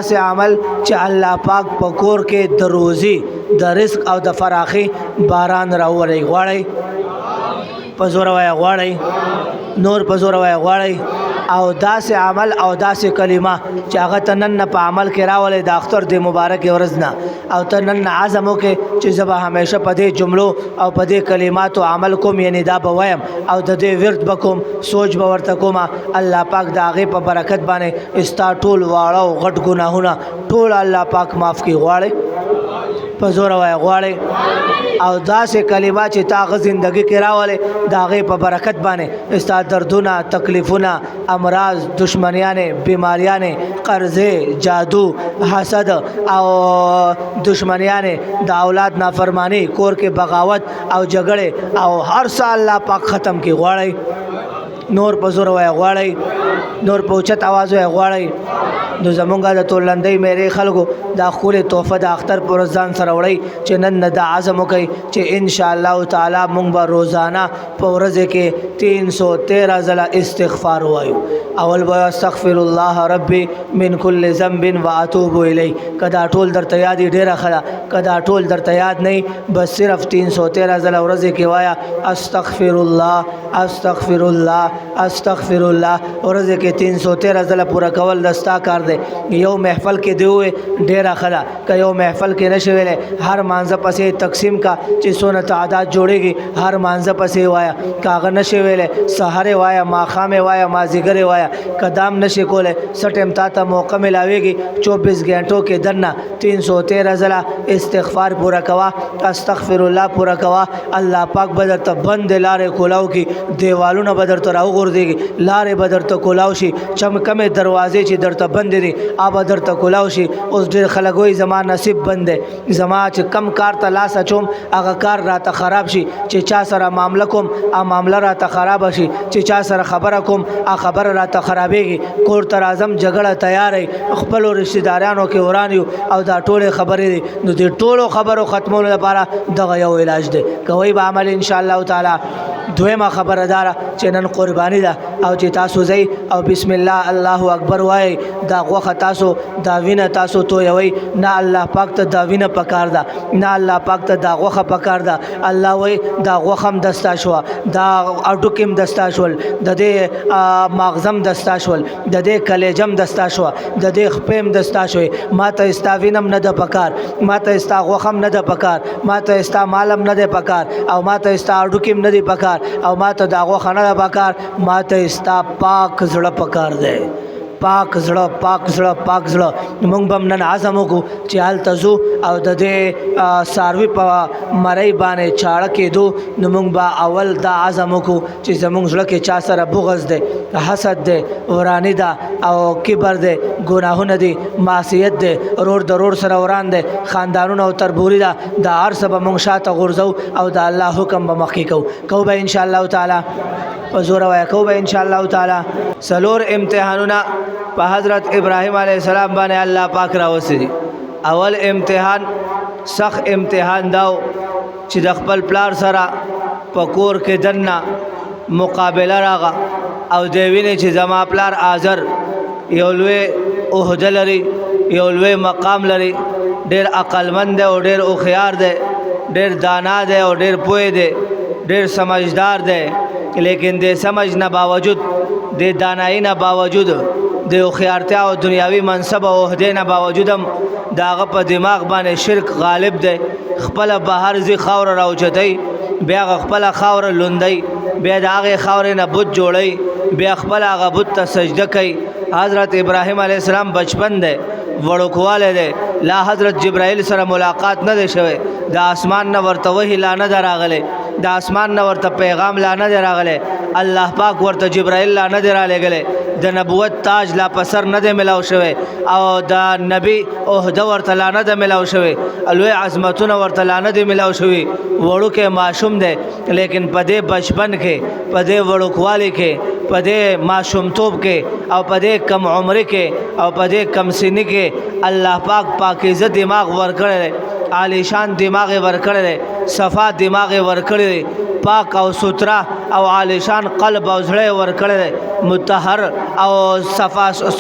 سے عمل چې الله پاک پکور کې د روزي د رزق او د فراخي باران راوړي غواړي په زور وای غواړي نور په زور وای غواړي او داسې عمل او داسې کلمه چې هغه ته نن په عمل کې راولې د اختر د مبارک ورځ نه او ته نن عزم وکې چې زه به همیشه په دې جملو او په دې کلماتو عمل کوم یعنی دا به وایم او د دې ورد به کوم سوچ به ورته کوم الله پاک د هغې په برکت باندې ستا ټول واړه او غټ ګناهونه ټول الله پاک معاف کړي غواړي په زوره وایه غواړي او داسې کلمات چې تا هغه زندګي کې راولې د هغې په برکت باندې ستا دردونه تکلیفونه امراض دشمنیانې بیماریانې قرضې جادو حسد او دشمنیانې د اولاد نافرمانی کور کې بغاوت او جګړې او هر څه الله پاک ختم کړي غواړي نور په زور وایه غواړي نور په اوچت آواز وایه غواړي نو زمونږ د تورلندۍ میرې خلکو دا ښکلې تحفه د اختر پر ورځ ځان سره وړئ چې نن نه دا عزم وکئ چې انشاءالله تعالی مونږ به روزانه په ورځې کې 313 ځله استغفار وایو اول به استغفر الله ربي من كل ذنب واتوب الیه که دا ټول درته یاد وي ډېره ښه ده که دا ټول درته یاد نه بس صرف 313 ځله ورځې کې وایه استغفر الله استغفر الله استغفر الله ورځې کې 313 ځله پوره کول د ستا کار دی یو محفل کې دی وې ډېره ښه ده که یو محفل کې نشي ویلی هر مانځه پسې تقسیم کا چې څونه تعداد جوړېږي هر مانځه پسې وایه که هغه نشي ویلی سحر یې وایه ماښام یې وایه مازدیګر یې وایه که دام نشي کولی څه ټایم تا ته موقع میلاویږي 24 غنټو کې دننه 313 ځله استغفار پوره کوه استغفر الله پوره کوه الله پاک به درته بند لارې کولاو کړي دیوالونه به درته راوغورځېږي لارې به درته کولاو شي کمې دروازې چې درته بندې دي هغه به درته کولاو شي اوس ډېر خلک وایي زما نصیب بند دی زما چې کم کار ته لاس اچوم هغه کار راته خراب شي چې چا سره معامله کوم هغه معامله راته خرابه شي چې چا سره خبره کوم هغه خبره راته خرابېږي کور ته راځم جګړه تیار یې خپلو رشتهدارانو کې وران یو او دا ټولې خبرې دي نو دې ټولو خبرو ختمولو لپاره دغه یو علاج دی کوئ به عمل انشاءالله تعالی دویمه خبره داره چې نن قرباني ده او چې تاسو ځئ او بسم الله الله اکبر وایئ دا غوښه تاسو دا وینه تاسو تویوئ نه الله پاک ته دا وینه پکار ده نه الله پاک ته دا غوښه پکار ده الله وایي دا غوښه هم دستا شوه دا اډوکې هم دستا شول د دې ماغزه هم دستا شول د دې کلیجه هم دستا شوه د دې خپې هم دستا شوې ما ته ستا وینه هم نه ده پکار ما ته ستا غوښه هم نه ده پکار ما ته ستا مال هم نه دی پکار او ما ته ستا اډوکې هم نه دی پکار او ما ته دا غوښه نه ده پکار ما ته ستا پاک زړه پکار دی پاک زړه پاک زړه پاک زړه موږ به نن عزم وکړو چې هلته ځو او د دې څاروي په مرۍ باندې چاړه کېدو نو موږ به اول دا عزم وکړو چې زموږ زړه کې چا سره بغض دی حسد دی ورانی ده او کبر دی ګناهونه دي معصیت دی رور د رور سره وران دی خاندانونه او تربوري ده دا هر څه به موږ شاته غورځو او د الله حکم به مخکې کوو به انشاءالله تعالی په زوره وایه کوو به انشاءالله تعالی څلور امتحانونه په حضرت ابراهیم علیه السلام باندې الله پاک راوستي اول امتحان سخت امتحان داو چې د خپل پلار سره په کور کې دننه مقابله راغه او دی ویني چې زما پلار آزر یو لوی عهده لري یو لوی مقام لري ډېر عقلمند دی او ډېر هوښیار دی ډېر دانا دی او ډېر پوه دی ډېر سمجھدار دی لیکن د سمجھ نه باوجود د دانایی نه باوجود د هوښیارتیا او دنیاوي منصب او عهدې نه باوجود هم د هغه په دماغ باندې شرک غالب دی خپله بهر ځي خاوره راوچتوي بیا هغه خپله خاوره لوندوي بیا د هغې خاورې نه بت جوړوي بیا خپل هغه بت ته سجده کوي حضرت ابراهیم علیه السلام بچپن دی وړوکوالی دی لا حضرت جبرائیل سره ملاقات نه دی شوی د آسمان نه ورته وحی لا نه ده راغلی د آسمان نه ورته پیغام لا نه دی راغلی الله پاک ورته جبرائیل لا نه دی رالیږلی د نبوت تاج لا په سر نه دی ملاو شوی او د نبی عهده ورته لا نه ده ملاو شوی لوی عظمتونه ورته لا نه دی ملاو شوي وړوکی ماشوم دی لیکن په دې بچپن کې په دې وړوکوالي کې په دې ماشومتوب کې او په دې کم عمري کې او په دې کم سني کې الله پاک پاکیزه دماغ ورکړی دی عالیشان دماغ ورکړی دی صفا دماغ ورکړی دی پاک او سترا او عالیشان قلب او زړه ورکړی مطهر او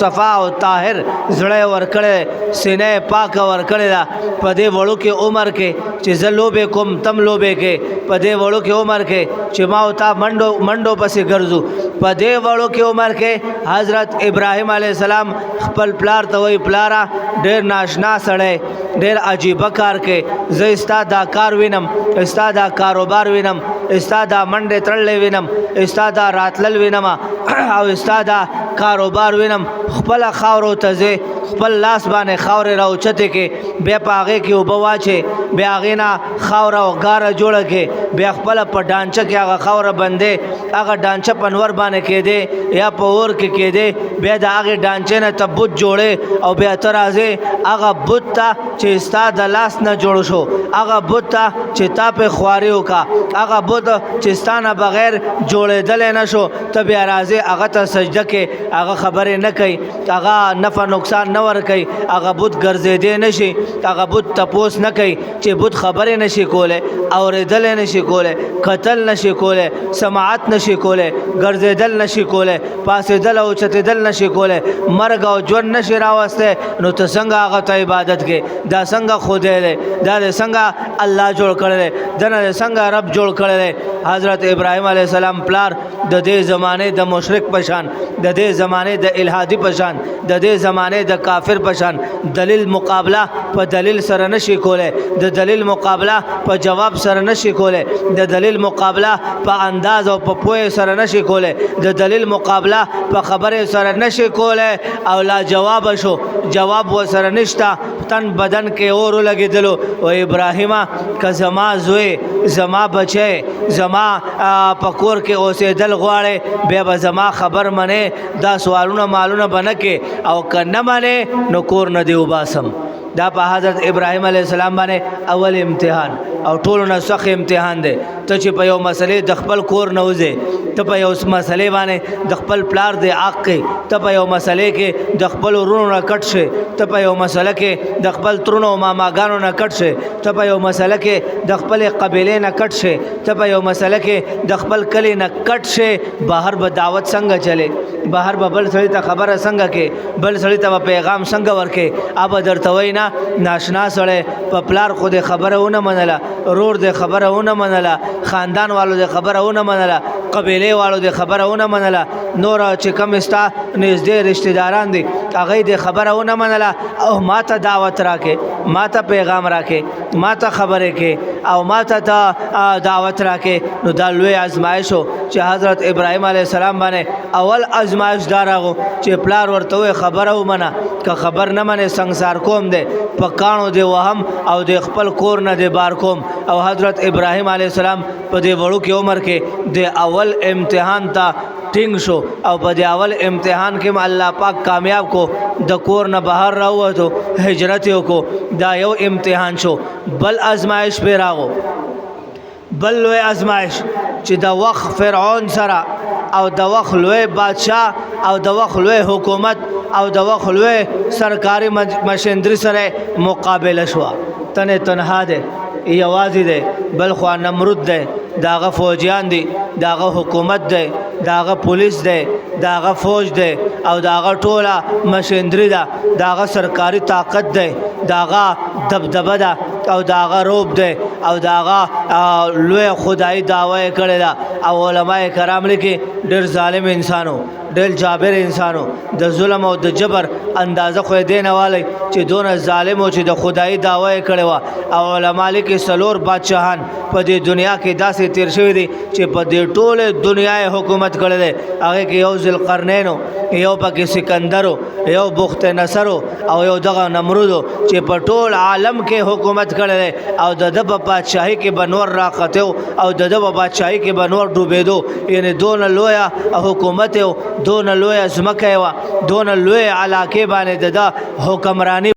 صفا او طاهر زړه ورکړی سینه پاک ورکړی دا په دې وړو کې عمر کې چې زه لوبې کوم تم لوبې کې په دې وړو کې عمر کې چې ما او تا منډو پسې ګرځو په دې وړو کې عمر کې حضرت ابراهیم علیه السلام خپل پلار ته وایي پلاره ډېر ناشنا سړی ډېر عجیبه کار کې زه ستا دا کار وینم ستا دا کاروبار وینم ستا دا منډې تړلې وینم ستا دا راتلل وینم او ستا دا کاروبار وینم خپله خاورو ته ځې خپل لاس باندې خاورې راوچتې کې بیا په هغې کې اوبه واچې بیا هغې نه خاوره او ګاره جوړه کې بیا خپله په ډانچه کې هغه خاوره بندې هغه ډانچه په نور باندې کېدې یا په اور کې کېدې بیا د هغې ډانچې نه ته بت جوړې او بیا ته راځې هغه بت ته چې ستا د لاس نه جوړ شو هغه بت ته چې تا پې خواري وکړه هغه بت چې ستا نه بغیر جوړېدلی نه شو ته بیا راځې هغه ته سجده کې هغه خبرې نه کوي هغه نفع نقصان نه ورکوي هغه بت ګرځېدی نه شي هغه بت تپوس نه کوي چې بت خبرې نه شي کولی اورېدلی نه شي کولی کتل نه شي کولی سماعت نه شي کولی ګرځېدل نه شي کولی پاسېدل او چتېدل نه شي کولی مرګ او ژوند نه شي راوستی نو ته څنګه هغه ته عبادت کې دا څنګه خدای دی دا د څنګه الله جوړ کړی دی دنه د څنګه رب جوړ کړی دی حضرت ابراهیم علیه السلام پلار د دې زمانې د مشرک پشان د دې زمانې د الحادي پشان د دې زمانې د کافر پشان دلیل مقابله په دلیل سره نشي کولی د دلیل مقابله په جواب سره نشي کولی د دلیل مقابله په انداز او په پوهې سره نشي کولی د دلیل مقابله په خبرې سره نشي کولی او لا جواب شو جواب ورسره نشته تن بدن کې اور لګېدلو او ابراهیمه که زما زوی زما بچی زما په کور کې اوسېدل غواړې بیا به زما خبر منې دا سوالونه مالونه به نه کې او که نه منې نو کور نه دې وباسم دا په حضرت ابراهیم علیه السلام باندې اول امتحان او ټولو نه سخت امتحان دی ته چې په یو مسلې د خپل کور نه وځې ته په یو مسلې باندې د خپل پلار د حق کې ته په یو مسلې کې د خپل ورونو نه کټ شې ته په یو مسله کې د خپل ترونو او ماماګانو نه کټ شې ته په یو مسله کې د خپل قبیلې نه کټ شې ته په یو مسله کې د خپل کلی نه کټ شې بهر به دعوت څنګه چلے بهر به بل سړي ته خبره څنګه کې بل سړي ته پیغام څنګه ورکې اب درته وینا ناشنا سړی په پلار خو د خبره ونه منله رور د خبره ونه منله خاندان والو د خبره ونه منله قبیلې والو د خبره ونه منله نور چې کوم ستا نږدې رشتہ داران دي هغه د خبره ونه منله او ما ته دعوت راکې ما ته پیغام راکې ما ته خبرې کې او ما ته دعوت راکې نو دا لوی ازمایش و چې حضرت ابراهیم علیه السلام باندې اول ازمایش دا راغو چې پلار ورته خبره ومنه که خبر نه منې سنګسار کوم دی په کاڼو دی وهم او د خپل کور نه دی بار کوم او حضرت ابراهیم علیه السلام په دې وړو کې عمر کې د اول امتحان ته ټینګ شو او په دې اول امتحان کې الله پاک کامیاب کو د کور نه بهر راووتو هجرت وکړو دا یو امتحان شو بل ازمایش پې راغو بل لوی ازمایش چې د وخت فرعون سره او د وخت لوی بادشاه او د وخت لوی حکومت او د وخت لوی سرکاري مشندري سره مقابله شوه تنه تنها دی یوازې دی بل خوا نمرود دی داغه فوجیان دي داغه حکومت دی داغه پولیس دی داغه فوج دی او داغه ټوله مشندري ده داغه سرکاري طاقت دی داغه دبدبه ده او داغه روب دی او داغه لوی خدای دعوی کړی ده او علماء کرام لیکي ډېر ظالم انسانو ډېر جابر انسانو د ظلم او د جبر اندازه خو دې نه والی چې دونه ظالم او چې د خدای دعوی کړی وه او علما لیکي څلور بادشاهان په دې دنیا کې داسې تیر شوي دي چې په دې ټوله دنیا حکومت کړی دی هغې کې یو ذوالقرنینو یو پکې سکندرو یو بخت نصرو او یو دغه نمرودو چې په ټول عالم کې حکومت کړی دی او د ده په بادشاهي کې به نور راختو او د ده په بادشاهي کې به نور ډوبېدو یعنې دونه لویه حکومت یو دونه لویه ځمکه یې وه دونه لویې علاقې باندې د ده حکمراني